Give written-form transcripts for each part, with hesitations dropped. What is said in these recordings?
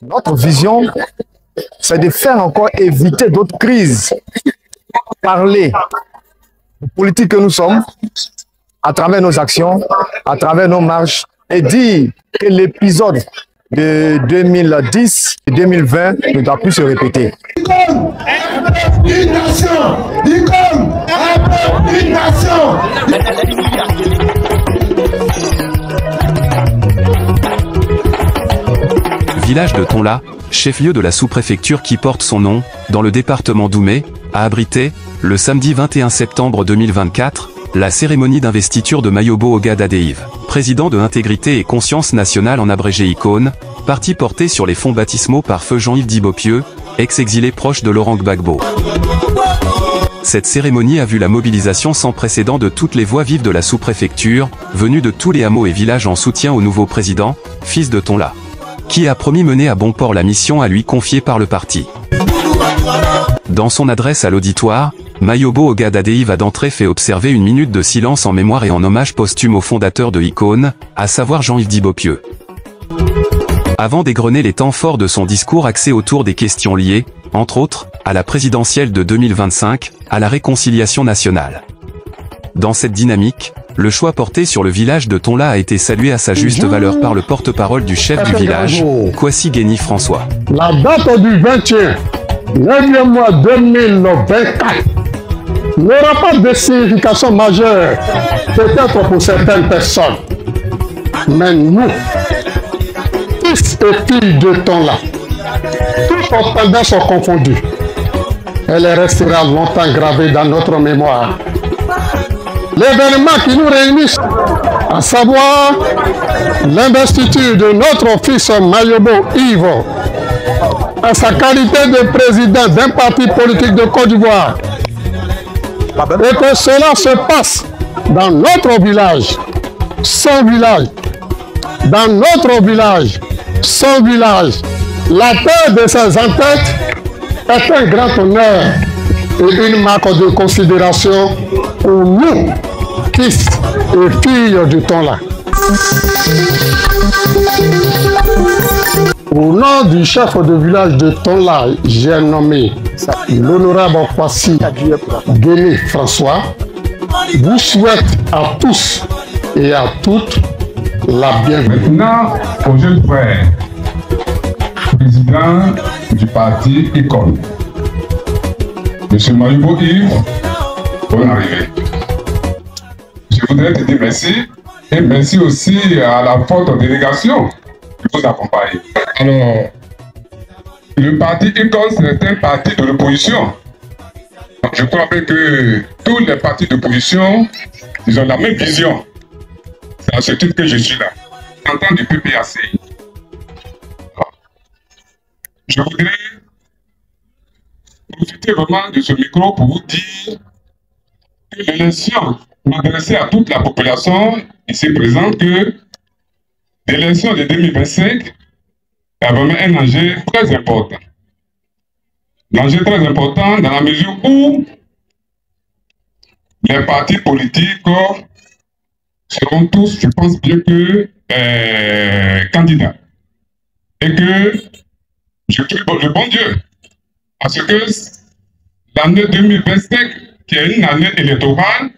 Notre vision, c'est de faire encore éviter d'autres crises. Parler de politique que nous sommes, à travers nos actions, à travers nos marches, et dire que l'épisode de 2010 et 2020 ne doit plus se répéter. Village de Tonla, chef-lieu de la sous-préfecture qui porte son nom, dans le département d'Oumé, a abrité, le samedi 21 septembre 2024, la cérémonie d'investiture de Mayobo Ogad Adeiv, président de Intégrité et Conscience Nationale en abrégé ICON, parti porté sur les fonds baptismaux par feu Jean-Yves Dibopieux, ex-exilé proche de Laurent Gbagbo. Cette cérémonie a vu la mobilisation sans précédent de toutes les voix vives de la sous-préfecture, venues de tous les hameaux et villages en soutien au nouveau président, fils de Tonla, qui a promis mener à bon port la mission à lui confiée par le parti. Dans son adresse à l'auditoire, Mayobo Ogad Adeiv a d'entrée fait observer une minute de silence en mémoire et en hommage posthume au fondateur de ICON, à savoir Jean-Yves Dibopieux. Avant d'égrener les temps forts de son discours axé autour des questions liées, entre autres, à la présidentielle de 2025, à la réconciliation nationale. Dans cette dynamique, le choix porté sur le village de Tonla a été salué à sa juste valeur par le porte-parole du chef du village, Kwasi Guéni François. La date du 21e mois 2024 n'aura pas de signification majeure, peut-être pour certaines personnes. Mais nous, fils et filles de Tonla, toutes nos tendances sont confondues. Elle restera longtemps gravée dans notre mémoire. L'événement qui nous réunit, à savoir l'investiture de notre fils Mayobo Ivo, en sa qualité de président d'un parti politique de Côte d'Ivoire, et que cela se passe dans notre village, son village, dans notre village, son village. La paix de ses entêtes est un grand honneur et une marque de considération pour nous, fils et filles du Tonla. Au nom du chef de village de Tonla, j'ai nommé l'honorable Kwasi Guéni François, vous souhaite à tous et à toutes la bienvenue. Maintenant, au jeune frère, président du parti ICON, M. Mayobo Yves, bonne arrivée. Je voudrais te dire merci et merci aussi à la forte délégation qui vous accompagne. Alors, le parti ICON, c'est un parti de l'opposition. Je crois que tous les partis d'opposition, ils ont la même vision. C'est à ce titre que je suis là, en tant que PPACI. Je voudrais profiter vraiment de ce micro pour vous dire que l'élection, m'adresser à toute la population ici présente, que l'élection de 2025 est vraiment un enjeu très important. L'enjeu très important dans la mesure où les partis politiques seront tous, je pense bien que, candidats. Et que je prie le bon Dieu à ce que l'année 2025, qui est une année électorale,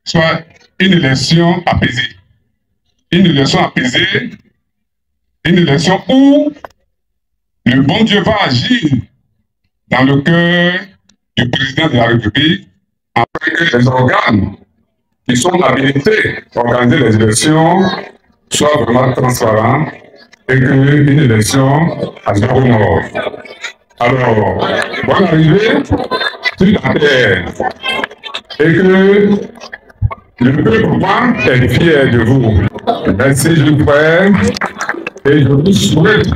soit une élection apaisée. Une élection apaisée, une élection où le bon Dieu va agir dans le cœur du président de la République, afin que les organes qui sont habilités à organiser les élections soient vraiment transparents et qu'une élection a bien au nord. Alors, bonne arrivée sur la terre et que le peuple est fier de vous. Merci, je frère, et je vous souhaite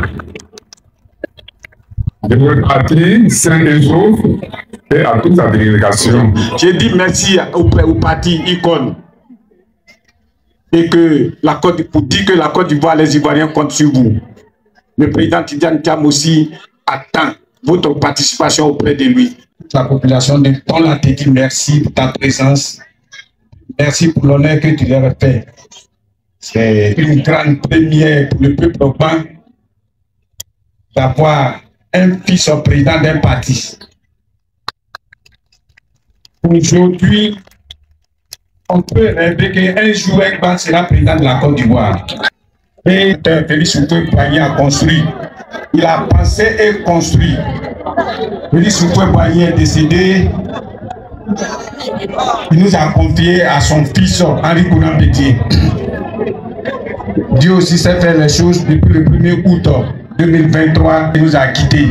de votre parti sain et sauf et à toute sa délégation. J'ai dit merci au parti ICON et que pour dire que la Côte d'Ivoire, les Ivoiriens comptent sur vous. Le président Tidjane Thiam aussi attend votre participation auprès de lui. La population de Tonla te dit merci pour ta présence. Merci pour l'honneur que tu leur as fait. C'est une grande première pour le peuple urbain. d'avoir un fils au président d'un parti. Aujourd'hui, on peut rêver qu'un jour, Ekban sera président de la Côte d'Ivoire. Et Félix Houphouët-Boigny a construit. Il a pensé et construit. Félix Houphouët-Boigny est décédé. Il nous a confié à son fils Henri Konan Bédié. Dieu aussi sait faire les choses depuis le 1er août 2023. Il nous a quittés.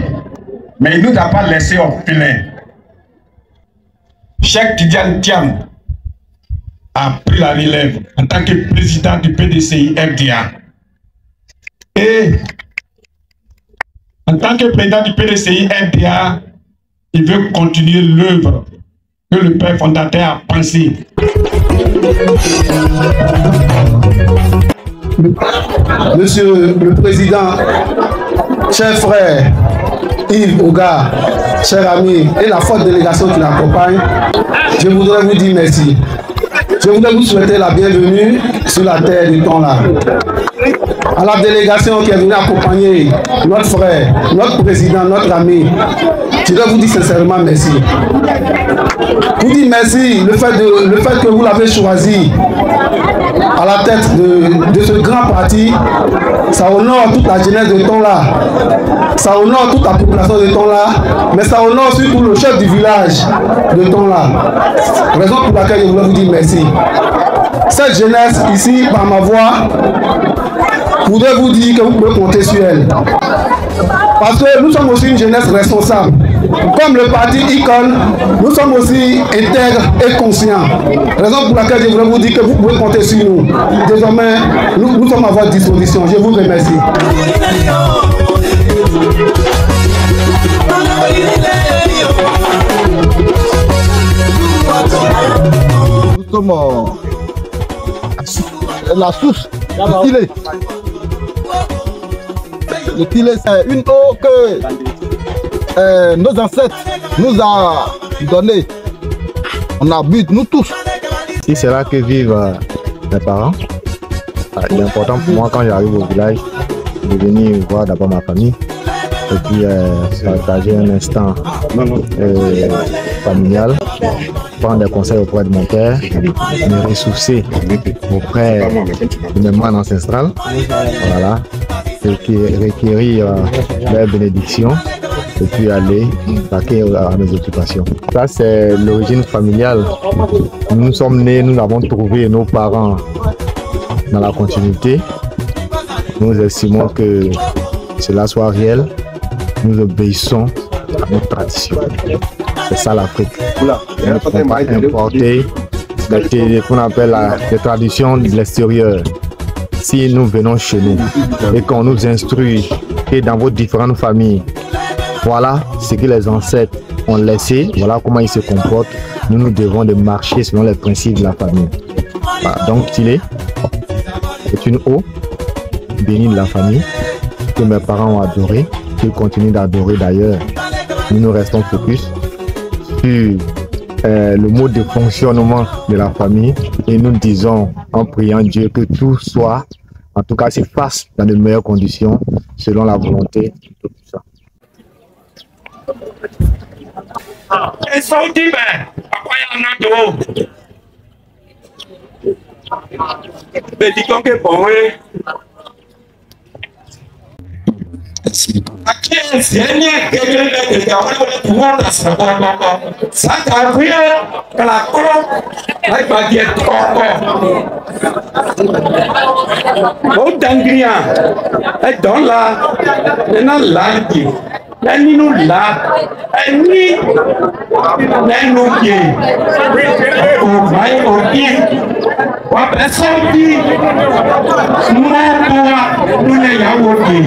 Mais il ne nous a pas laissé orphelins. Cheikh Tidiane Thiam a pris la relève en tant que président du PDCI RDA. Et en tant que président du PDCI RDA, il veut continuer l'œuvre que le père fondateur a pensée. Monsieur le Président, chers frères, Yves Oga, chers amis et la forte délégation qui l'accompagne, je voudrais vous dire merci. Je voudrais vous souhaiter la bienvenue sur la terre du temps-là. À la délégation qui est venue accompagner notre frère, notre président, notre ami, je dois vous dire sincèrement merci. Vous dites merci, le fait que vous l'avez choisi à la tête de ce grand parti, ça honore toute la jeunesse de Tonla, ça honore toute la population de Tonla, mais ça honore surtout le chef du village de Tonla. Raison pour laquelle je voulais vous dire merci. Cette jeunesse ici, par ma voix, voudrais vous dire que vous pouvez compter sur elle. Parce que nous sommes aussi une jeunesse responsable. Comme le parti Icon, nous sommes aussi intègres et conscients. Raison pour laquelle je voulais vous dire que vous pouvez compter sur nous. Désormais, nous sommes à votre disposition. Je vous remercie. Nous sommes la source du Tilé. Le Tilé, c'est une eau que nos ancêtres nous ont donnée. On a bu, nous tous. Si c'est là que vivent mes parents, il est important pour moi quand j'arrive au village de venir voir d'abord ma famille et puis partager un instant familial, prendre des conseils auprès de mon père, me ressourcer auprès de mes moines ancestrales, voilà, et requérir leur bénédiction et puis aller vaquer à mes occupations. Ça, c'est l'origine familiale. Nous sommes nés, nous avons trouvé nos parents dans la continuité. Nous estimons que cela soit réel. Nous obéissons à notre tradition. C'est ça l'Afrique. Nous ne pouvons pas importer ce qu'on appelle les traditions de l'extérieur. Si nous venons chez nous et qu'on nous instruit que dans vos différentes familles, voilà ce que les ancêtres ont laissé, voilà comment ils se comportent, nous devons de marcher selon les principes de la famille. Voilà, donc Tilé est une eau bénie de la famille que mes parents ont adoré, qu'ils continuent d'adorer d'ailleurs. Nous restons focus sur le mode de fonctionnement de la famille et nous disons en priant Dieu que tout soit, en tout cas se fasse dans de meilleures conditions selon la volonté de tout ça. Et ça dit, après il y en a d'autres. Mais dis donc que bon, aqui é Zênia, que ele é de Gauá, da Sabana, Sacavia, Calacó, vai bater Coco. O Dangria, é Don lá, é na Langue, é no lá, é ni, é no que, o vai o que, o abraço que, não é o que.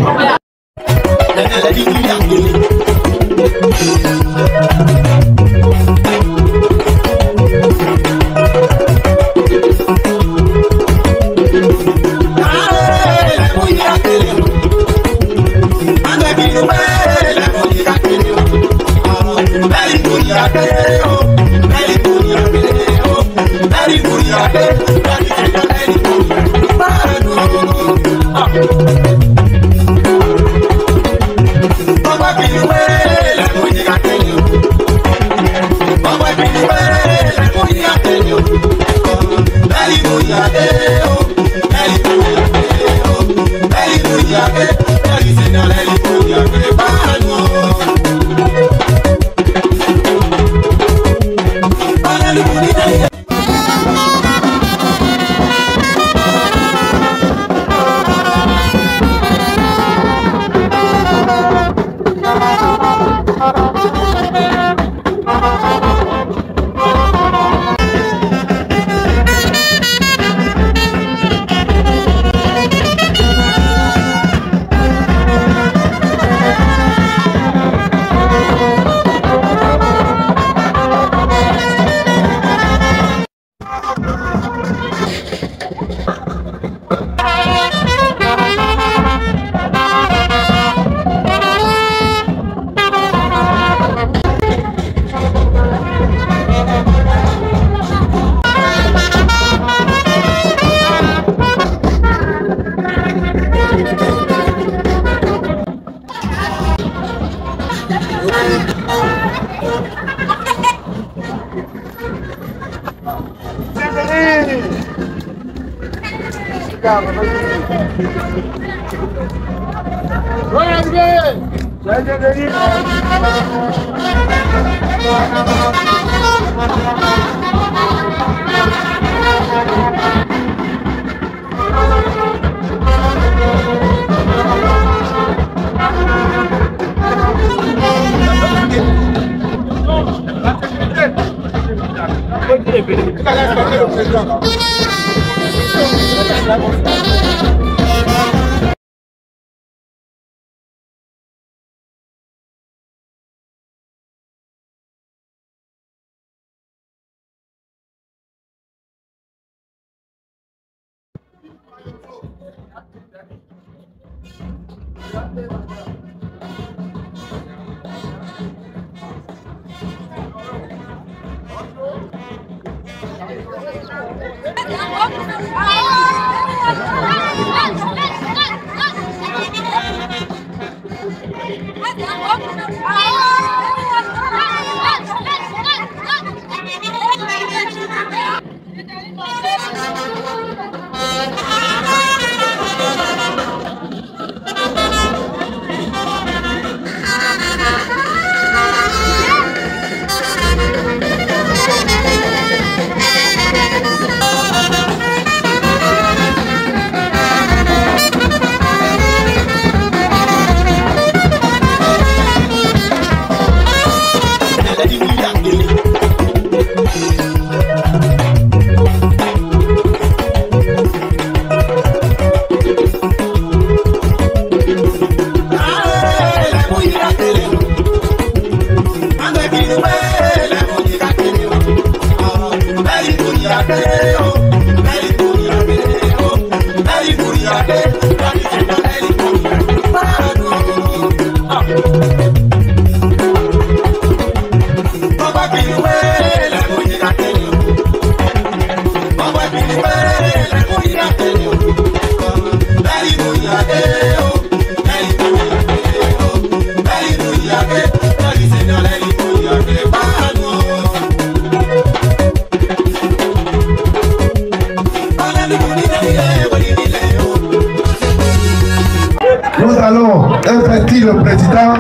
Nous allons investir le président.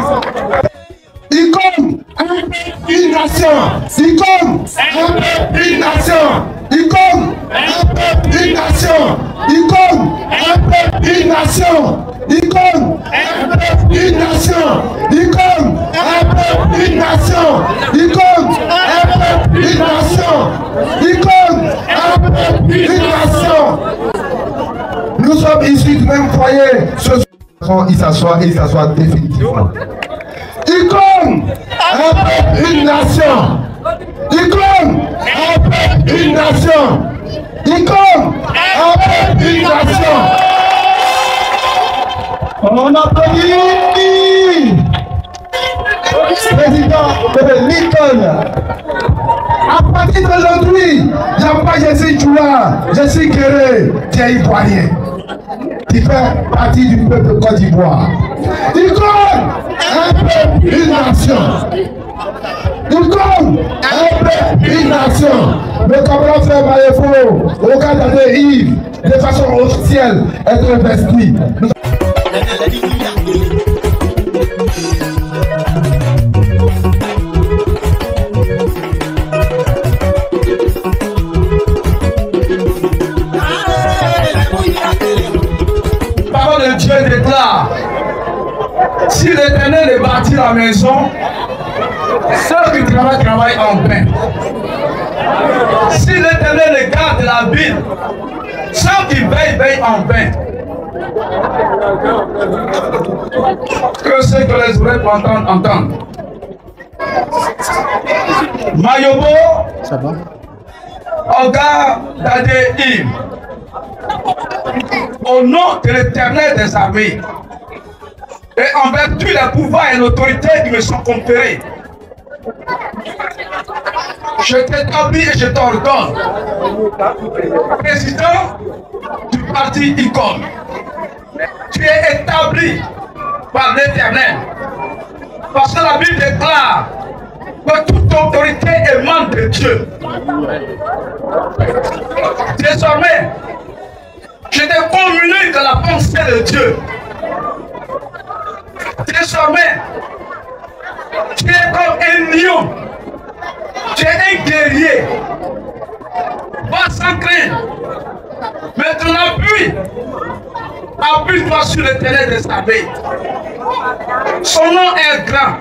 ICOM, une nation. ICOM, une nation. ICOM, une nation. ICOM, une nation. ICOM, une nation. ICOM, une nation. ICOM, une nation. ICOM, une nation. Nous sommes issus du même foyer. Il s'assoit et il s'assoit définitivement. ICOM, une nation. ICOM, une nation. ICOM, une nation. On applaudit président Lincoln. À partir d'aujourd'hui, il n'y a pas je suis Djoula, je suis Kéré, qui est ivoirien, qui fait partie du peuple de Côte d'Ivoire. ICOM, une nation. ICOM, une nation. Le camarade frère Maïfo, au cadre de Yves, de façon officielle, est investi. Si l'Éternel bâtit la maison, ceux qui travaillent en vain. Si l'Éternel garde la ville, ceux qui veillent en vain. Que ceux que les oreilles entendent. Mayobo, Oga d'Adéiv, au nom de l'Éternel des armées, et en vertu des pouvoirs et l'autorité qui me sont conférés, je t'établis et je t'ordonne, président du parti ICON, tu es établi par l'Éternel, parce que la Bible déclare que toute autorité émane de Dieu. Désormais, je te communique la pensée de Dieu. Désormais, tu es comme un lion, tu es un guerrier. Va sans crainte, mais ton appui, appuie-toi sur l'Éternel des armées. Son nom est grand,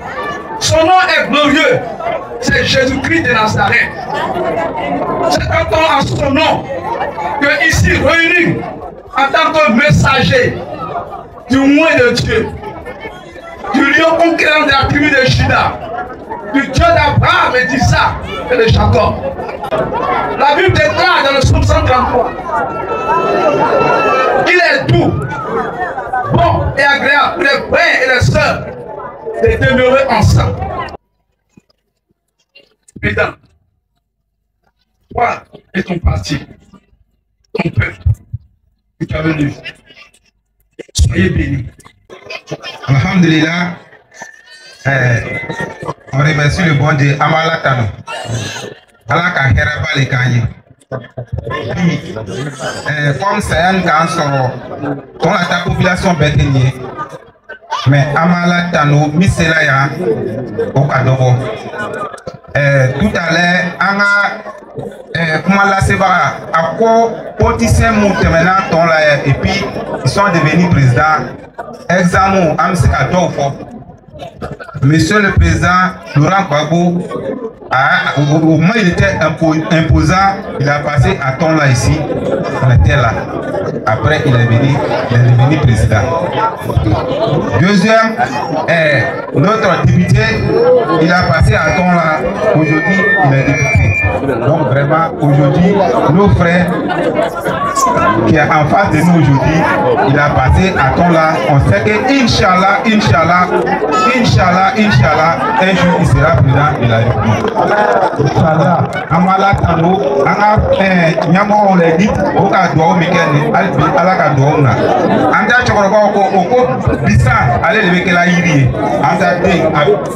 son nom est glorieux, c'est Jésus-Christ de Nazareth. C'est en son nom que ici réunis en tant que messager du moins de Dieu, du lion conquérant de la tribu de Juda, du Dieu d'Abraham et d'Isaac et de Jacob. La Bible déclare dans le psaume 133 qu'il est doux, bon et agréable pour les frères et les sœurs de demeurer ensemble. Président, toi et ton parti, ton peuple, qui t'a venu, soyez bénis. Alhamdulillah, on remercie le bon Dieu. Amala Tano. Allah ka hera bale kanyi. Comme c'est un grand sort, on a ta population bétenier. Mais Amala Tano, Misela ya, au Kadobo. Tout à l'heure, on a comment là c'est pas à quoi politicien monte maintenant ton là et puis ils sont devenus présidents. Examen, Amseka Dofo. Monsieur le président Laurent Gbagbo, au moment où il était imposant, il a passé à temps là ici, on était là. Après, il est devenu président. Deuxième, notre député, il a passé à temps là. Aujourd'hui, il est député. Donc vraiment, aujourd'hui, nos frères qui est en face de nous aujourd'hui, il a passé à temps là. On sait que Inch'Allah, un jour il sera président de la République. Inch'Allah, Amala Tano, Nyamo on l'a dit, au cas d'où Mikeni, Alaka Douna. Anda Chokoroko, Oko, Bissa, allez le Mekela Iri, Anda Ding,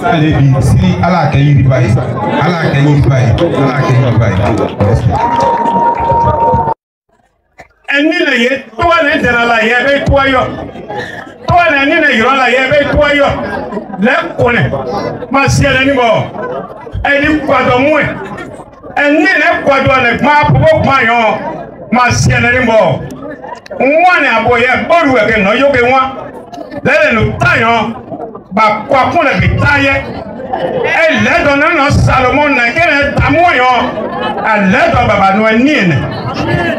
Alebi, Si, Alaka Iri Baï, Alaka Iri Baï, Alaka Iri Baï. Eni le ye, toi ne dira la ye, be toi yo. Toi ne ni ne yoro la ye, be toi yo. Le kone, ma siele ni mo. Eni kwado mwe. Eni ne kwado ne ma popo ma yo. Ma siele ni mo. Mwane aboye boru eke no yo ke mwa. Lele no tayo. Ba kwa kone bitaye. Elle donne un Salomon qui est à moi. Elle donne Baba Noël.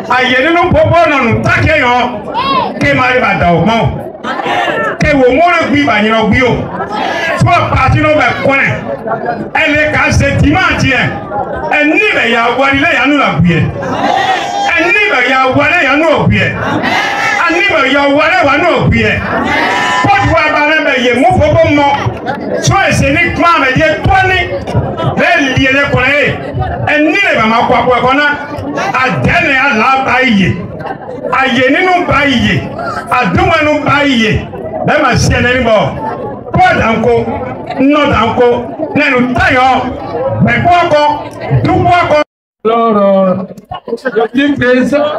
Aïe, nous pouvons nous taquer. Qui m'arrive à Daumont. Qui au moins le guiba, il y a bio. Soit parti nous me connaît. Elle est cassée dimanche. Elle n'y va y avoir les nous la bouille. Elle n'y va y avoir les nous bouille. Elle n'y va y avoir les nous bouille. Quand tu vois Barabé, il m'a fait bon. Soit c'est uniquement mais il est tourné. Les liens les connaît. Elle n'y va pas quoi qu'on a. À dernier à la baille. À yéni nous baille. À douma nous baille. Même à ciel bon. Pas d'enco. Non d'enco. Ne nous taillons. Mais quoi qu'on. Tout quoi qu'on. Alors, je suis présent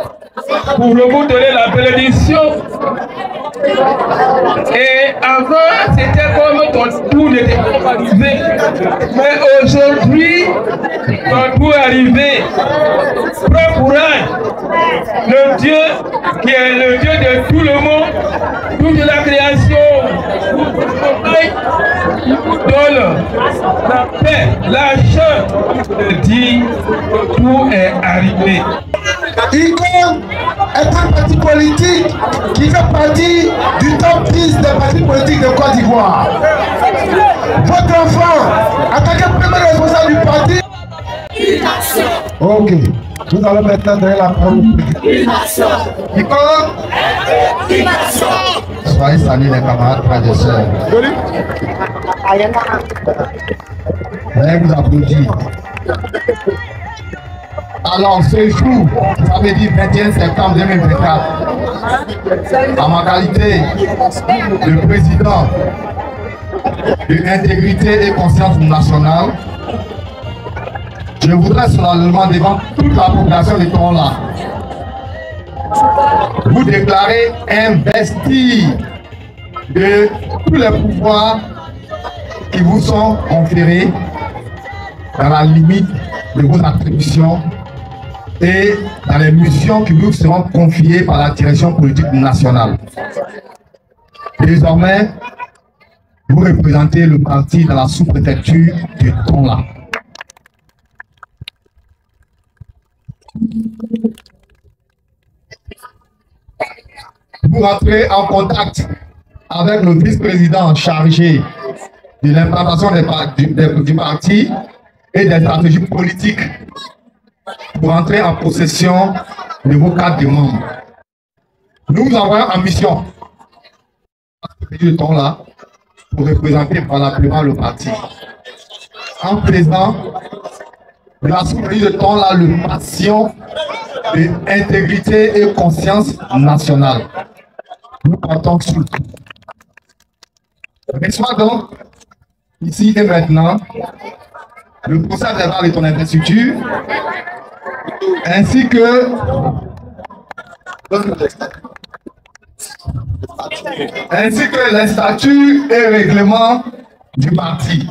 pour vous donner la bénédiction. Et avant, c'était comme quand tout n'était pas arrivé. Mais aujourd'hui, quand tout est arrivé, prends courage. Le Dieu qui est le Dieu de tout le monde, toute la création, il vous donne la paix, la joie. Dit, tout est arrivé. ICON est un parti politique qui fait partie du top 10 des partis politiques de Côte d'Ivoire. Votre enfant, en tant que premier responsable du parti. Ok, nous allons maintenant donner la parole. ICON, soyez salués les camarades, frères et sœurs. Veuillez vous applaudir. Alors, ce jour, samedi 21 septembre 2024, en ma qualité de président de Intégrité et Conscience Nationale, je voudrais solennellement devant toute la population de Tonla vous déclarer investi de tous les pouvoirs qui vous sont conférés dans la limite de vos attributions et dans les missions qui vous seront confiées par la direction politique nationale. Désormais, vous représentez le parti dans la sous-préfecture de Tonla. Vous rentrez en contact avec le vice-président chargé de l'implantation du parti et des stratégies politiques pour entrer en possession de vos cadres de membres. Nous vous envoyons en mission de temps là pour représenter valablement le parti. En faisant de la sous-préfecture de temps là le passion de intégrité et conscience nationale. Nous comptons sur le tout. Reçois donc ici et maintenant le procès verbal de ton investiture ainsi que les statuts et règlements du parti.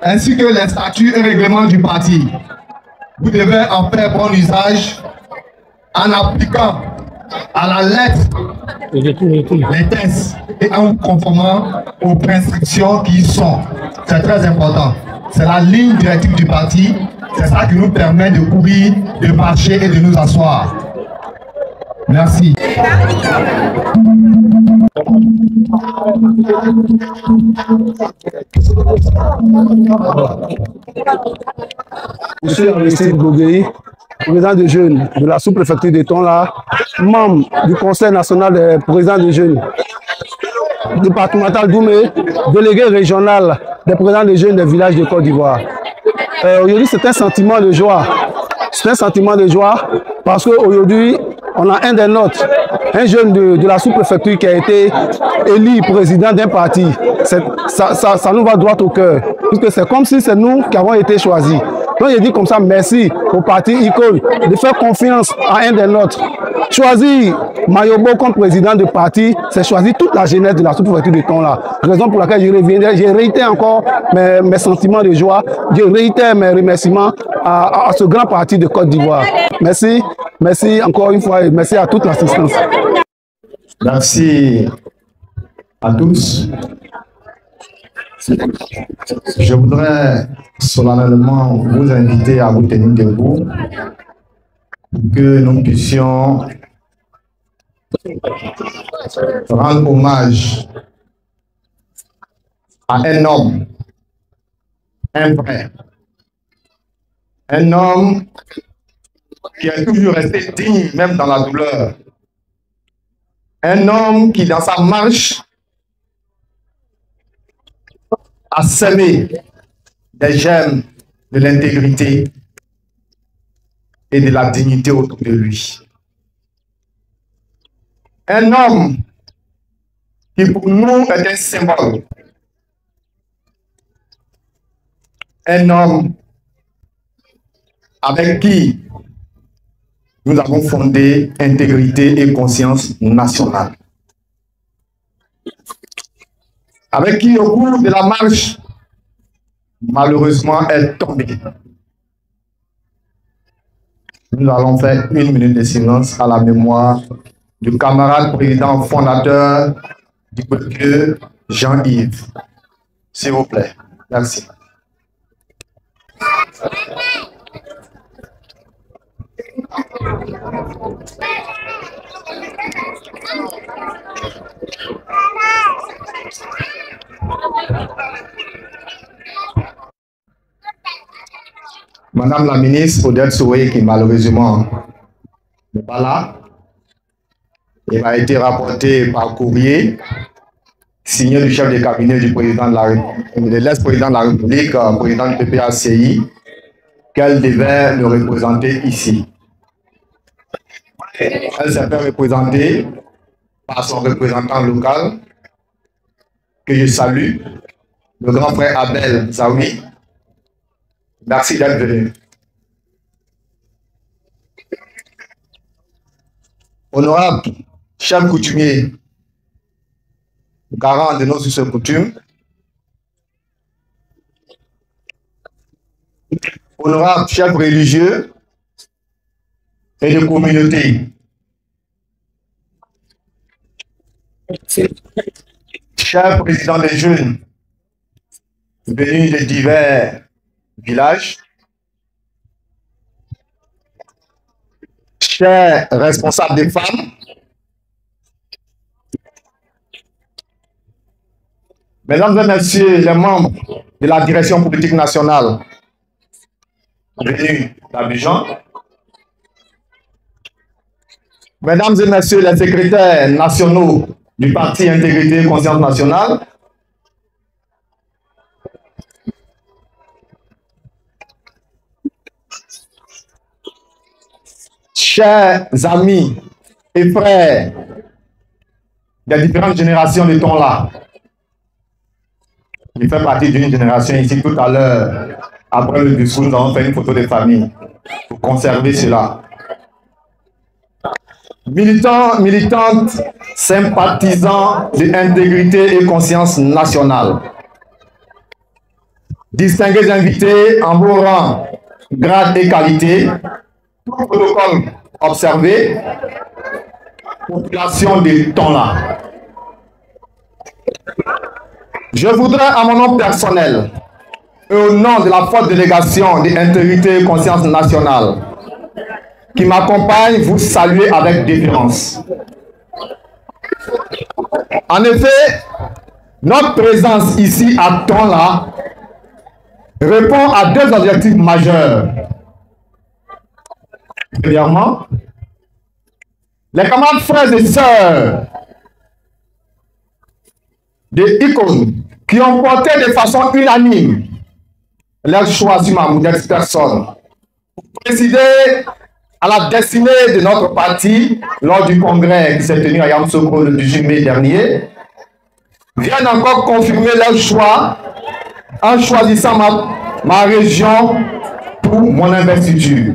Ainsi que les statuts et règlements du parti. Vous devez en faire bon usage en appliquant à la lettre les tests et en vous conformant aux prescriptions qui y sont. C'est très important. C'est la ligne directive du parti. C'est ça qui nous permet de courir, de marcher et de nous asseoir. Merci. Monsieur Aristide Gogueï, président de jeunes de la sous-préfecture de Tonla, membre du Conseil national des présidents de jeunes, départemental Doumé, délégué régional des présidents de jeunes des villages de Côte d'Ivoire. Aujourd'hui, c'est un sentiment de joie. C'est un sentiment de joie parce qu'aujourd'hui, on a un des nôtres, un jeune de la sous-préfecture qui a été élu président d'un parti. Ça nous va droit au cœur, puisque c'est comme si c'est nous qui avons été choisis. Donc, je dis comme ça, merci au parti ICON de faire confiance à un des nôtres. Choisir Mayobo comme président de parti, c'est choisir toute la jeunesse de la sous-préfecture de Tonla. Raison pour laquelle je réitère encore mes sentiments de joie, je réitère mes remerciements à ce grand parti de Côte d'Ivoire. Merci, merci encore une fois et merci à toute l'assistance. Merci à tous. Je voudrais solennellement vous inviter à vous tenir debout pour que nous puissions rendre hommage à un homme, un vrai, un homme qui est toujours resté digne même dans la douleur, un homme qui dans sa marche a semé des gemmes de l'intégrité et de la dignité autour de lui. Un homme qui pour nous est un symbole. Un homme avec qui nous avons fondé intégrité et conscience nationale. Avec qui, au cours de la marche, malheureusement, est tombée. Nous allons faire 1 minute de silence à la mémoire du camarade président fondateur du collectif Jean-Yves. S'il vous plaît. Merci. Madame la ministre Odette Soué, qui malheureusement n'est pas là, il a été rapporté par courrier signé du chef de cabinet du président de l'ex-président de la République, président du PPACI, qu'elle devait le représenter ici. Elle s'est fait représenter par son représentant local, que je salue, le grand frère Abel Zawi. Merci d'être venu. Honorable chef coutumier, garant de nos us et coutumes, honorable chef religieux et de communauté, cher président des jeunes venus de divers villages, chers responsables des femmes, mesdames et messieurs les membres de la direction politique nationale venus d'Abidjan, mesdames et messieurs les secrétaires nationaux du Parti Intégrité et Conscience Nationale, chers amis et frères des différentes générations de Tonla, il fait partie d'une génération ici tout à l'heure. Après le discours, nous avons fait une photo de famille pour conserver cela. Militants, militantes, sympathisants de intégrité et conscience nationale. Distingués invités en vos rangs, grades et qualités, tout protocole observé, population de Tonla. Je voudrais, à mon nom personnel et au nom de la forte délégation d'intégrité et conscience nationale qui m'accompagne, vous saluer avec déférence. En effet, notre présence ici à Tonla répond à 2 objectifs majeurs. Premièrement, les camarades frères et sœurs des icônes qui ont porté de façon unanime leur choix sur ma modeste personne pour présider à la destinée de notre parti lors du congrès qui s'est tenu à Yamoussoukro le 18 mai dernier, viennent encore confirmer leur choix en choisissant ma région pour mon investiture.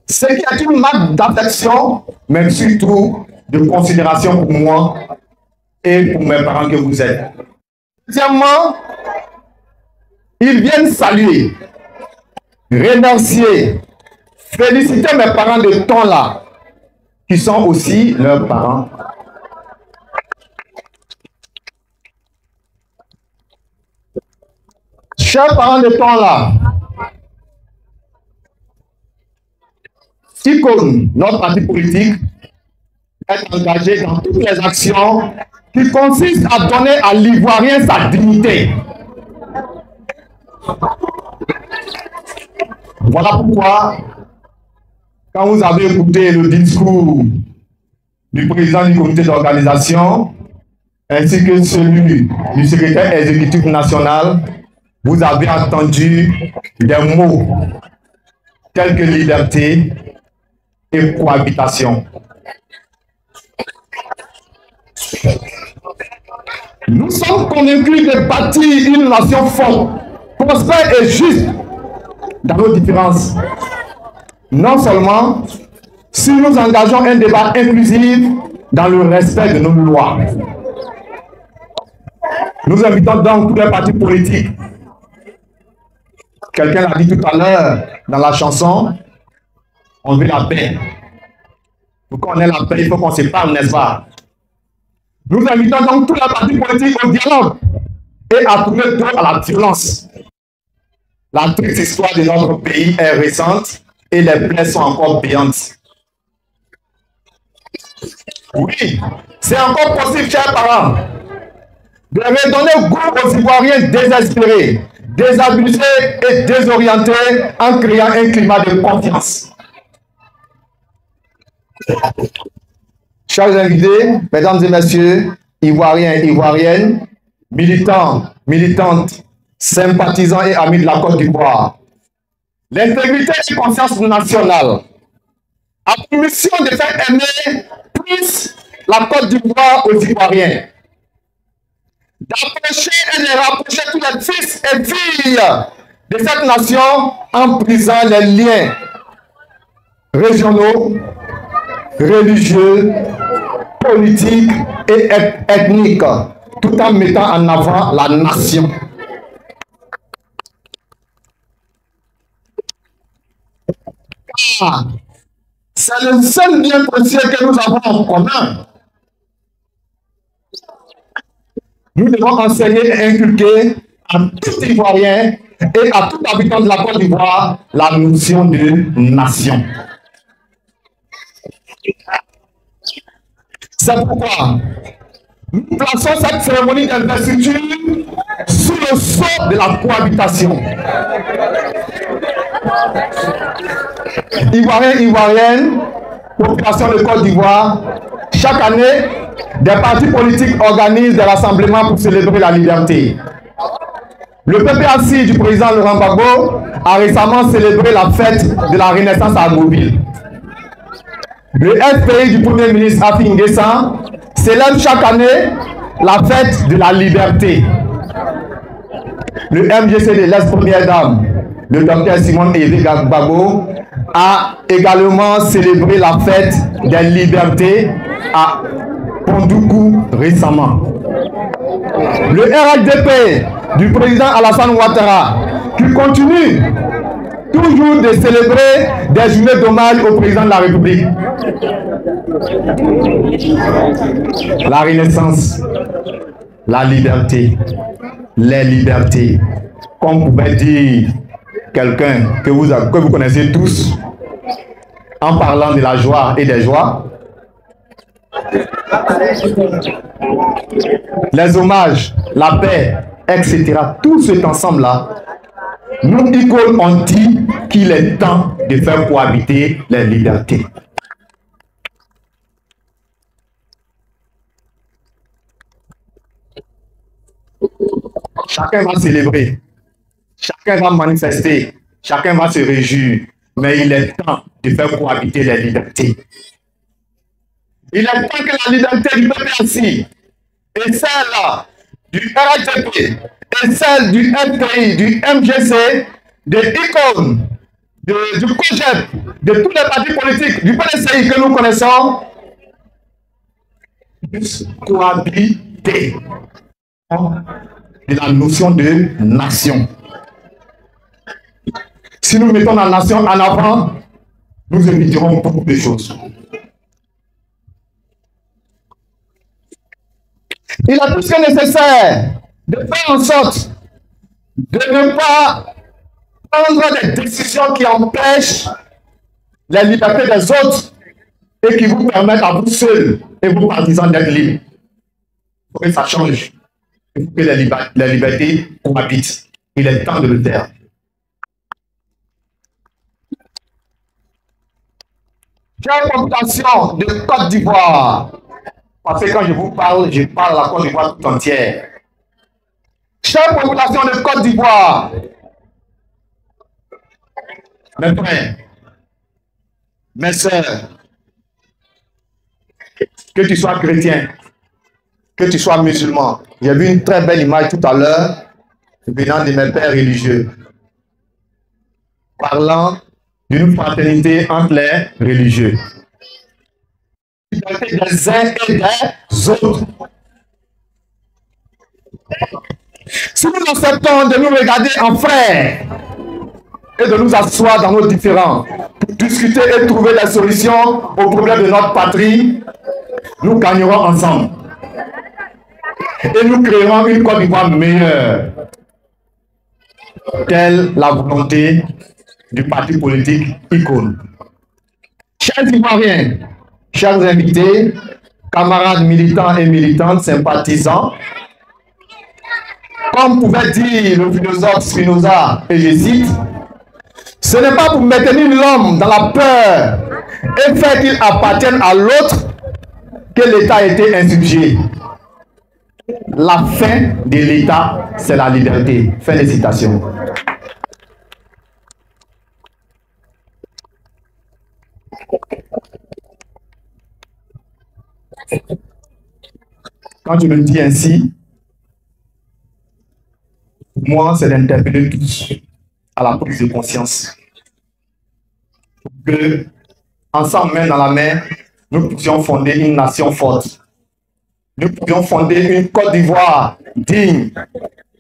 Ce qui est une marque d'affection, mais surtout de considération pour moi et pour mes parents que vous êtes. Deuxièmement, ils viennent saluer, remercier, féliciter mes parents de Tonla, qui sont aussi leurs parents. Chers parents de Tonla, icône, notre parti politique est engagé dans toutes les actions qui consistent à donner à l'Ivoirien sa dignité. Voilà pourquoi, quand vous avez écouté le discours du président du comité d'organisation ainsi que celui du secrétaire exécutif national, vous avez entendu des mots tels que liberté et cohabitation. Nous sommes convaincus de bâtir une nation forte, prospère et juste dans nos différences. Non seulement si nous engageons un débat inclusif dans le respect de nos lois. Nous invitons donc tous les partis politiques. Quelqu'un l'a dit tout à l'heure dans la chanson, on veut la paix. Pour qu'on ait la paix, il faut qu'on se parle, n'est-ce pas? Nous invitons donc tous les partis politiques au dialogue et à trouver droit à la violence. La triste histoire de notre pays est récente et les plaies sont encore béantes. Oui, c'est encore possible, chers parents, de redonner goût aux Ivoiriens désespérés, désabusés et désorientés en créant un climat de confiance. Chers invités, mesdames et messieurs, Ivoiriens et Ivoiriennes, militants, militantes, sympathisants et amis de la Côte d'Ivoire, l'intégrité et conscience nationale a pour mission de faire aimer plus la Côte d'Ivoire aux Ivoiriens, d'approcher et de rapprocher tous les fils et filles de cette nation en brisant les liens régionaux, religieux, politiques et ethniques, tout en mettant en avant la nation. Car c'est le seul bien précieux que nous avons en commun. Nous devons enseigner et inculquer à tout Ivoirien et à tout habitant de la Côte d'Ivoire la notion de nation. C'est pourquoi nous plaçons cette cérémonie d'investiture sous le sceau de la cohabitation. Ivoiriens, Ivoiriennes, population de Côte d'Ivoire, chaque année, des partis politiques organisent des rassemblements pour célébrer la liberté. Le PPAC du président Laurent Gbagbo a récemment célébré la fête de la Renaissance à Mobile. Le FPI du Premier ministre Afi N'Guessan célèbre chaque année la fête de la liberté. Le MGC de l'ex-première dame, le docteur Simone Eve Gbagbo, a également célébré la fête des libertés à Pondoukou récemment. Le RHDP du président Alassane Ouattara, qui continue toujours de célébrer des journées d'hommage au président de la République. La Renaissance, la liberté, les libertés, comme pouvait dire quelqu'un que vous connaissez tous, en parlant de la joie et des joies. Les hommages, la paix, etc. Tout cet ensemble-là, nous, ICOL, on dit qu'il est temps de faire cohabiter les libertés. Chacun va célébrer, chacun va manifester, chacun va se réjouir, mais il est temps de faire cohabiter les libertés. Il est temps que la liberté du PPAC et celle du RHDP et celle du FPI, du MGC, de ICON, du COGEP, de tous les partis politiques, du PDCI que nous connaissons, puissent cohabiter de la notion de nation. Si nous mettons la nation en avant, nous éviterons beaucoup de choses. Il est plus que nécessaire de faire en sorte de ne pas prendre des décisions qui empêchent la liberté des autres et qui vous permettent à vous seuls et vos partisans d'être libres. Il faut que ça change. Il faut que la liberté cohabite. Il est temps de le faire. Chère population de Côte d'Ivoire, parce que quand je vous parle, je parle à la Côte d'Ivoire tout entière. Chère population de Côte d'Ivoire, mes frères, mes sœurs, que tu sois chrétien, que tu sois musulman. J'ai vu une très belle image tout à l'heure venant de mes pères religieux, parlant d'une fraternité entre les religieux. Des uns et des autres. Si nous acceptons de nous regarder en frères et de nous asseoir dans nos différends pour discuter et trouver des solutions aux problèmes de notre patrie, nous gagnerons ensemble. Et nous créerons une Côte d'Ivoire meilleure, telle la volonté du parti politique Icône. Chers Ivoiriens, chers invités, camarades militants et militantes, sympathisants, comme pouvait dire le philosophe Spinoza, et je cite, ce n'est pas pour maintenir l'homme dans la peur et faire qu'il appartienne à l'autre que l'État a été institué. La fin de l'État, c'est la liberté. Fin de citation. Quand je le dis ainsi, moi, c'est d'interpeller tous à la prise de conscience. Que, ensemble, main dans la main, nous puissions fonder une nation forte. Nous pouvions fonder une Côte d'Ivoire digne,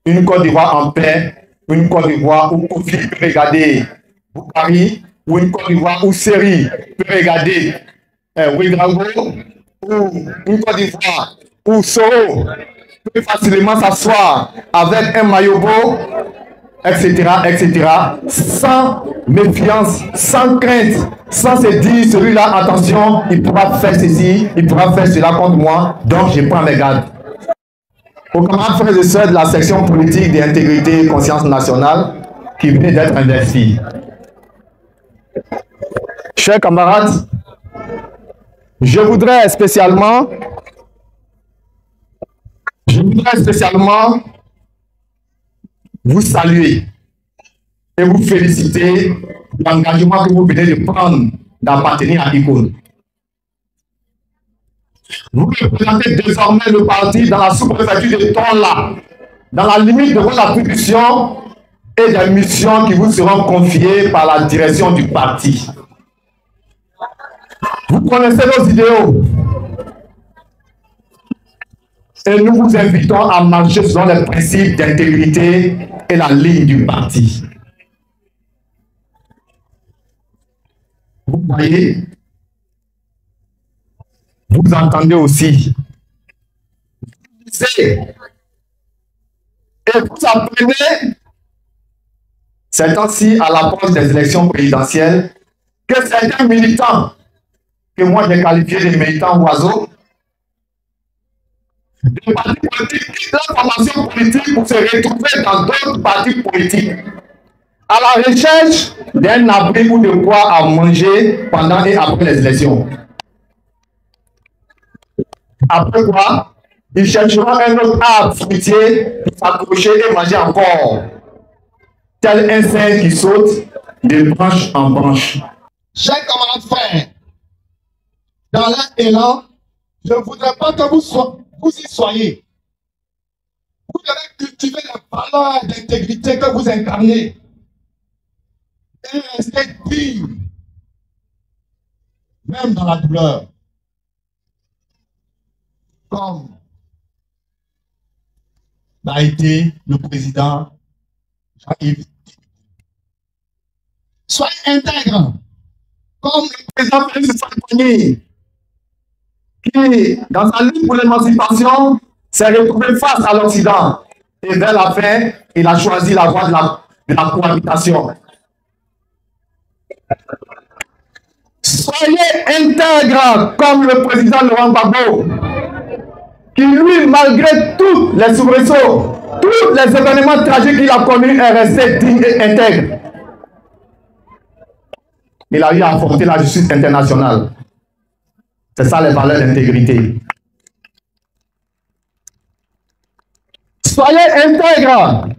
une Côte d'Ivoire en paix, une Côte d'Ivoire où Kofi peut regarder Boukari, ou une Côte d'Ivoire où Seri peut regarder Ouedraogo, ou une Côte d'Ivoire où Soro peut facilement s'asseoir avec un Mayobo, etc., etc., sans méfiance, sans crainte, sans se dire celui-là, attention, il pourra faire ceci, il pourra faire cela contre moi, donc je prends mes gardes. Aux camarades frères et sœurs de la section politique d'intégrité et conscience nationale qui venait d'être investis. Chers camarades, je voudrais spécialement vous saluer et vous féliciter de l'engagement que vous venez de prendre d'appartenir à Icône. Vous représentez désormais le parti dans la sous-préfecture de Tonla, dans la limite de vos attributions et des missions qui vous seront confiées par la direction du parti. Vous connaissez nos idéaux. Et nous vous invitons à marcher selon les principes d'intégrité et la ligne du parti. Vous voyez, vous entendez aussi. Et vous apprenez, ces temps-ci, à l'approche des élections présidentielles, que certains militants, que moi j'ai qualifiés de militants oiseaux, des partis politiques quittent la formation politique pour se retrouver dans d'autres partis politiques, à la recherche d'un abri ou de quoi à manger pendant et après les élections. Après quoi, ils chercheront un autre arbre fruitier pour s'accrocher et manger encore, tel un singe qui saute de branche en branche. Chers camarades frères, dans l'un et l'autre, je ne voudrais pas que vous y soyez. Vous devez cultiver la valeur d'intégrité que vous incarnez et rester digne, même dans la douleur. Comme l'a été le président Jean-Yves. Soyez intègres, comme le président Félix Tshisekedi, qui, dans sa lutte pour l'émancipation, s'est retrouvé face à l'Occident. Et vers la fin, il a choisi la voie de la cohabitation. Soyez intègres comme le président Laurent Gbagbo, qui lui, malgré tous les soubresauts, tous les événements tragiques qu'il a connus, est resté digne et intègre. Il a eu à affronter la justice internationale. C'est ça les valeurs d'intégrité. Soyez intègres.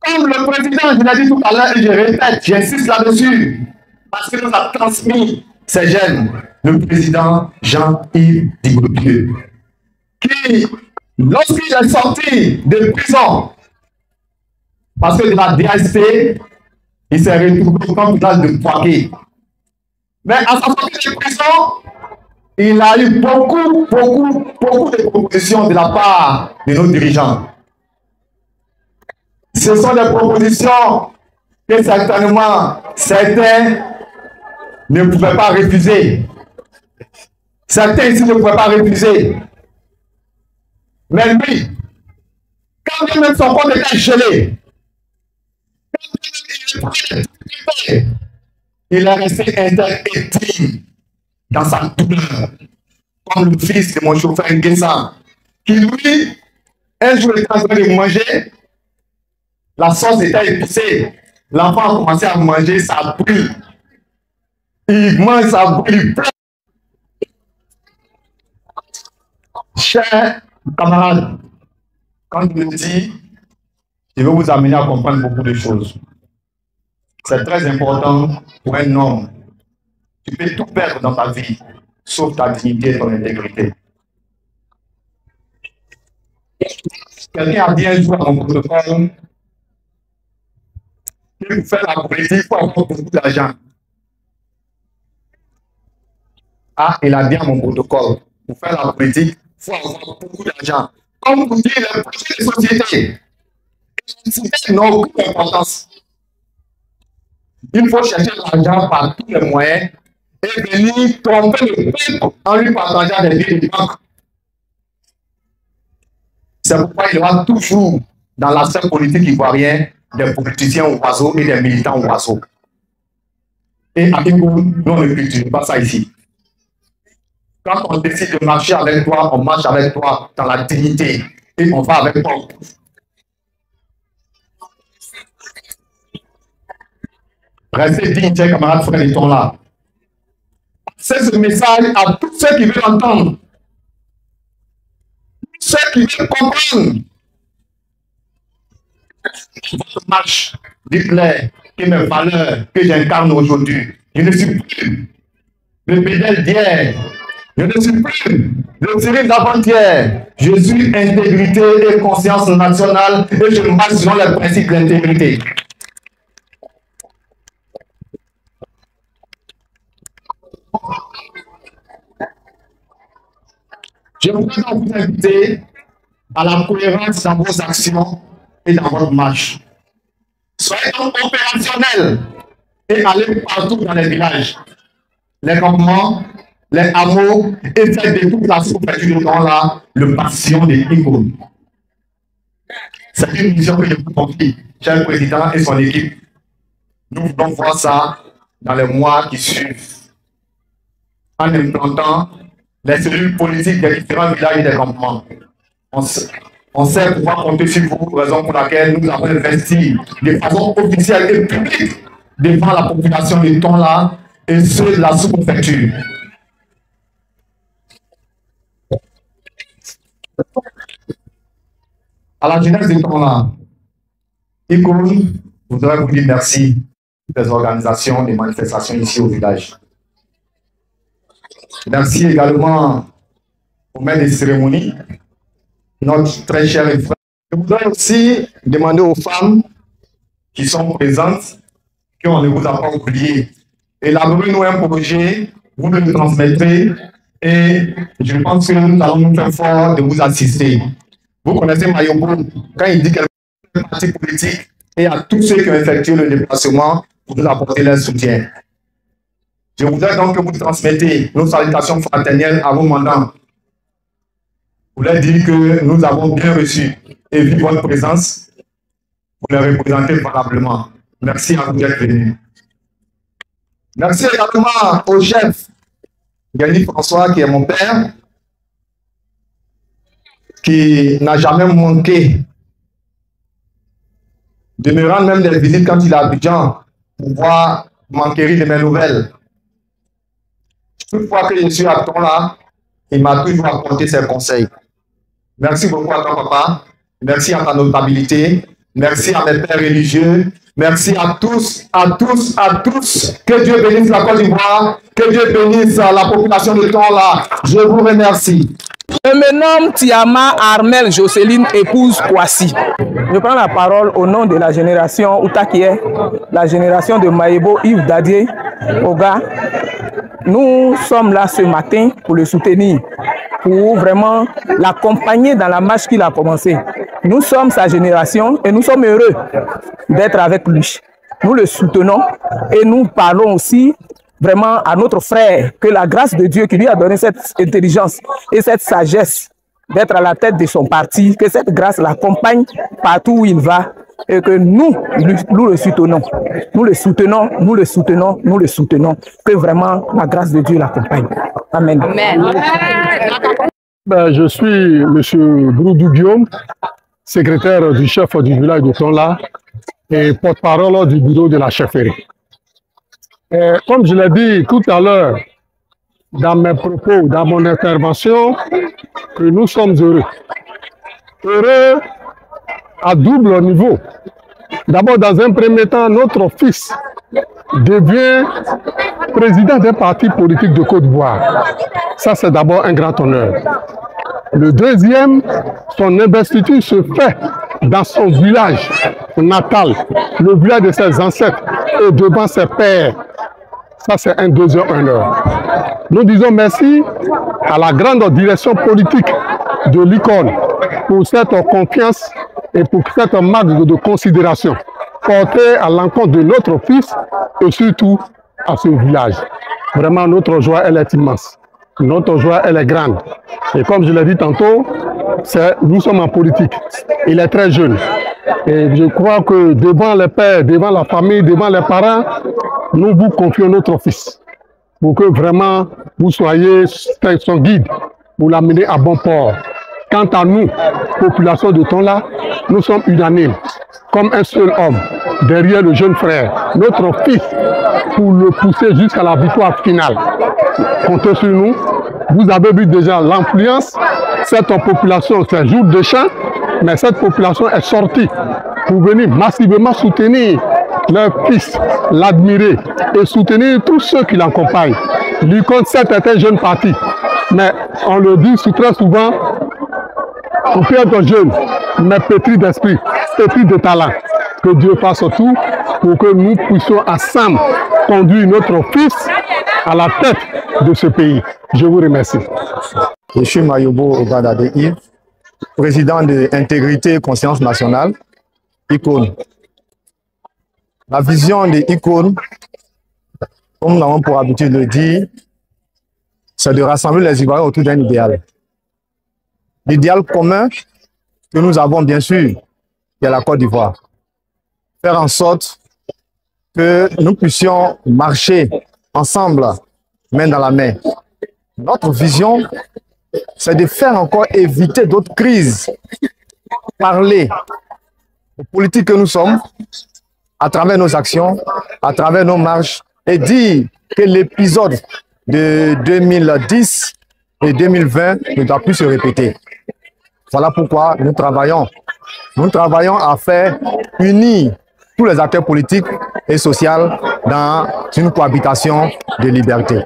Comme le président, je l'ai dit tout à l'heure et je répète, j'insiste là-dessus, parce qu'il nous a transmis ces gènes, le président Jean-Yves Digopieux. qui, lorsqu'il est sorti de prison, parce que de la DST, il s'est retrouvé comme village de Poitiers. Mais à sa sortie de prison, il a eu beaucoup de propositions de la part de nos dirigeants. Ce sont des propositions que certainement certains ne pouvaient pas refuser. Certains ici ne pouvaient pas refuser. Mais lui, quand même son compte était gelé, il est resté interdit dans sa douleur, comme le fils de mon chauffeur Nguessan, qui lui, un jour était en train de manger, la sauce était épicée, l'enfant a commencé à manger, ça a brûle. Il mange, ça brûle. Chers camarades, quand je le dis, je vais vous amener à comprendre beaucoup de choses. C'est très important pour un homme. Tu peux tout perdre dans ta vie, sauf ta dignité et ton intégrité. Quelqu'un a dit un jour à mon protocole que pour faire la politique, il faut avoir beaucoup d'argent. Ah, il a dit à mon protocole, pour faire la politique, il faut avoir beaucoup d'argent. Comme vous dites, les projets de société, n'ont aucune importance. Il faut chercher l'argent par tous les moyens et venir tromper le peuple en lui partageant des billets de banque. C'est pourquoi il y aura toujours dans la scène politique ivoirienne des politiciens oiseaux et des militants oiseaux. Et à Igo, nous on ne cultive pas ça ici. Quand on décide de marcher avec toi, on marche avec toi dans la dignité et on va avec toi. Restez dignes, chers camarades frères et là. C'est ce message à tous ceux qui veulent entendre. Ceux qui veulent comprendre. Votre marche, dites-leur que mes valeurs que j'incarne aujourd'hui, je ne suis plus le pédale d'hier. Je ne suis plus le Cyril d'avant-hier. Je suis intégrité et conscience nationale et je marche selon les principes de l'intégrité. Je voudrais vous inviter à la cohérence dans vos actions et dans votre marche. Soyez donc opérationnels et allez partout dans les villages, les campements, les hameaux et faites de toute la sous-préfecture de là le passion des Igo. C'est une mission que je vous confie, cher président et son équipe. Nous voulons voir ça dans les mois qui suivent, en implantant les cellules politiques des différents villages et des campements. On sait pouvoir compter sur vous, raison pour laquelle nous avons investi de façon officielle et publique devant la population de Tonla et ceux de la sous-préfecture. À la jeunesse de Tonla, Ico, je voudrais vous dire merci des organisations, des manifestations ici au village. Merci également au maître des cérémonies, notre très cher frère. Je voudrais aussi demander aux femmes qui sont présentes qu'on ne vous a pas oublié. Élaborez-nous un projet, vous le transmettrez et je pense que nous allons nous faire fort de vous assister. Vous connaissez Mayobo, quand il dit qu'elle est un parti politique et à tous ceux qui ont effectué le déplacement pour nous apporter leur soutien. Je voudrais donc que vous transmettez nos salutations fraternelles à vos mandants. Vous leur dire que nous avons bien reçu et vu votre présence. Vous les représentez valablement. Merci à vous d'être venus. Merci également au chef Gagny François, qui est mon père, qui n'a jamais manqué de me rendre même des visites quand il est à Abidjan pour pouvoir m'enquérir de mes nouvelles. Toute fois que je suis à Tonla, il m'a toujours apporté ses conseils. Merci beaucoup à toi, papa. Merci à ta notabilité. Merci à mes pères religieux. Merci à tous, à tous, à tous. Que Dieu bénisse la Côte d'Ivoire. Que Dieu bénisse la population de Tonla. Je vous remercie. Je me nomme Tiama Armel Jocelyne, épouse Kwasi. Je prends la parole au nom de la génération Outakie, la génération de Mayebo Yves Dadié Oga. Nous sommes là ce matin pour le soutenir, pour vraiment l'accompagner dans la marche qu'il a commencée. Nous sommes sa génération et nous sommes heureux d'être avec lui. Nous le soutenons et nous parlons aussi vraiment à notre frère que la grâce de Dieu qui lui a donné cette intelligence et cette sagesse d'être à la tête de son parti, que cette grâce l'accompagne partout où il va et que nous le soutenons. Nous le soutenons, nous le soutenons, nous le soutenons. Que vraiment la grâce de Dieu l'accompagne. Amen. Amen. Ben, je suis M. Broudou Guillaume, secrétaire du chef du village de Tonla et porte-parole du bureau de la chefferie. Comme je l'ai dit tout à l'heure, dans mes propos, dans mon intervention, que nous sommes heureux. Heureux à double niveau. D'abord, dans un premier temps, notre fils devient président d'un parti politique de Côte d'Ivoire. Ça, c'est d'abord un grand honneur. Le deuxième, son investiture se fait dans son village natal, le village de ses ancêtres et devant ses pères. Ça, c'est un deuxième honneur. Nous disons merci à la grande direction politique de l'ICON pour cette confiance et pour cette marque de considération portée à l'encontre de notre fils et surtout à ce village. Vraiment, notre joie, elle est immense. Notre joie, elle est grande. Et comme je l'ai dit tantôt, nous sommes en politique. Il est très jeune. Et je crois que devant les pères, devant la famille, devant les parents, nous vous confions notre fils. Pour que vraiment vous soyez son guide, pour l'amener à bon port. Quant à nous, population de Tonla, nous sommes unanimes, comme un seul homme, derrière le jeune frère, notre fils, pour le pousser jusqu'à la victoire finale. Comptez sur nous. Vous avez vu déjà l'influence. Cette population, c'est un jour de chant, mais cette population est sortie pour venir massivement soutenir leur fils, l'admirer et soutenir tous ceux qui l'accompagnent. L'ICON, c'est un jeune parti, mais on le dit très souvent, on peut être jeune, mais pétri d'esprit, pétri de talent. Que Dieu fasse tout pour que nous puissions ensemble conduire notre fils à la tête de ce pays. Je vous remercie. Je suis Mayebo Oga Dadié Yves, président de Intégrité et Conscience Nationale, ICON. La vision de ICON, comme nous avons pour habitude de le dire, c'est de rassembler les Ivoiriens autour d'un idéal. L'idéal commun que nous avons, bien sûr, c'est la Côte d'Ivoire. Faire en sorte que nous puissions marcher ensemble, main dans la main. Notre vision, c'est de faire encore éviter d'autres crises. Parler aux politiques que nous sommes, à travers nos actions, à travers nos marches, et dire que l'épisode de 2010 et 2020 ne doit plus se répéter. Voilà pourquoi nous travaillons. Nous travaillons à faire unir tous les acteurs politiques et sociaux dans une cohabitation de liberté.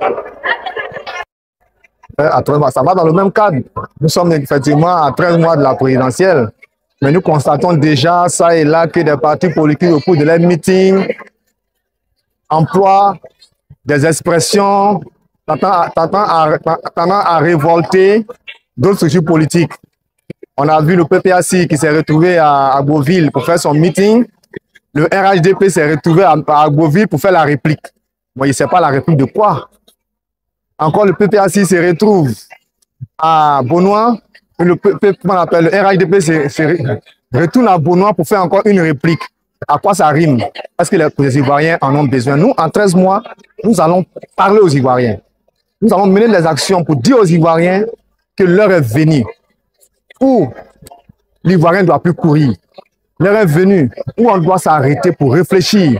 Ça va dans le même cadre. Nous sommes effectivement à 13 mois de la présidentielle, mais nous constatons déjà ça et là que des partis politiques au cours de leurs meetings emploient des expressions tendant à révolter d'autres structures politiques. On a vu le PPAC qui s'est retrouvé à Beauville pour faire son meeting. Le RHDP s'est retrouvé à Beauville pour faire la réplique. Bon, il ne sait pas la réplique de quoi. Encore le PPAC se retrouve à Beaunois. Le RHDP se retourne à Beaunois pour faire encore une réplique. À quoi ça rime? Parce que les Ivoiriens en ont besoin. Nous, en 13 mois, nous allons parler aux Ivoiriens. Nous allons mener des actions pour dire aux Ivoiriens que l'heure est venue où l'Ivoirien ne doit plus courir. L'heure est venue où on doit s'arrêter pour réfléchir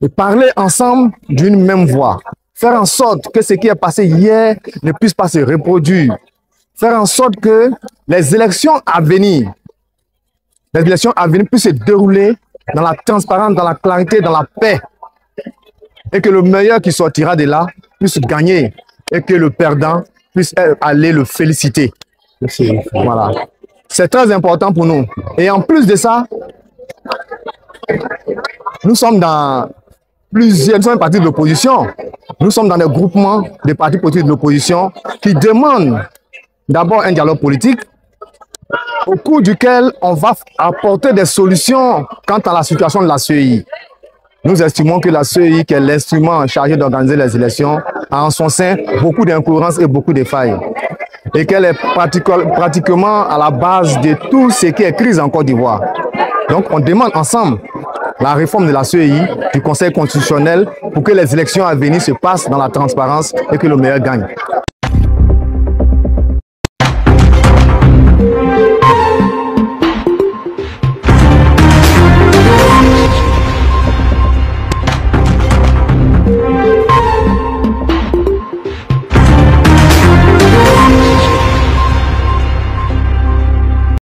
et parler ensemble d'une même voix. Faire en sorte que ce qui est passé hier ne puisse pas se reproduire. Faire en sorte que les élections à venir puissent se dérouler dans la transparence, dans la clarté, dans la paix. Et que le meilleur qui sortira de là puisse gagner et que le perdant puisse aller le féliciter. Voilà. C'est très important pour nous. Et en plus de ça, nous sommes dans plusieurs partis de l'opposition. Nous sommes dans des groupements des partis politiques de l'opposition qui demandent d'abord un dialogue politique au cours duquel on va apporter des solutions quant à la situation de la CEI. Nous estimons que la CEI, qui est l'instrument chargé d'organiser les élections, a en son sein beaucoup d'incohérences et beaucoup de failles. Et qu'elle est pratiquement à la base de tout ce qui est crise en Côte d'Ivoire. Donc on demande ensemble la réforme de la CEI, du Conseil constitutionnel, pour que les élections à venir se passent dans la transparence et que le meilleur gagne.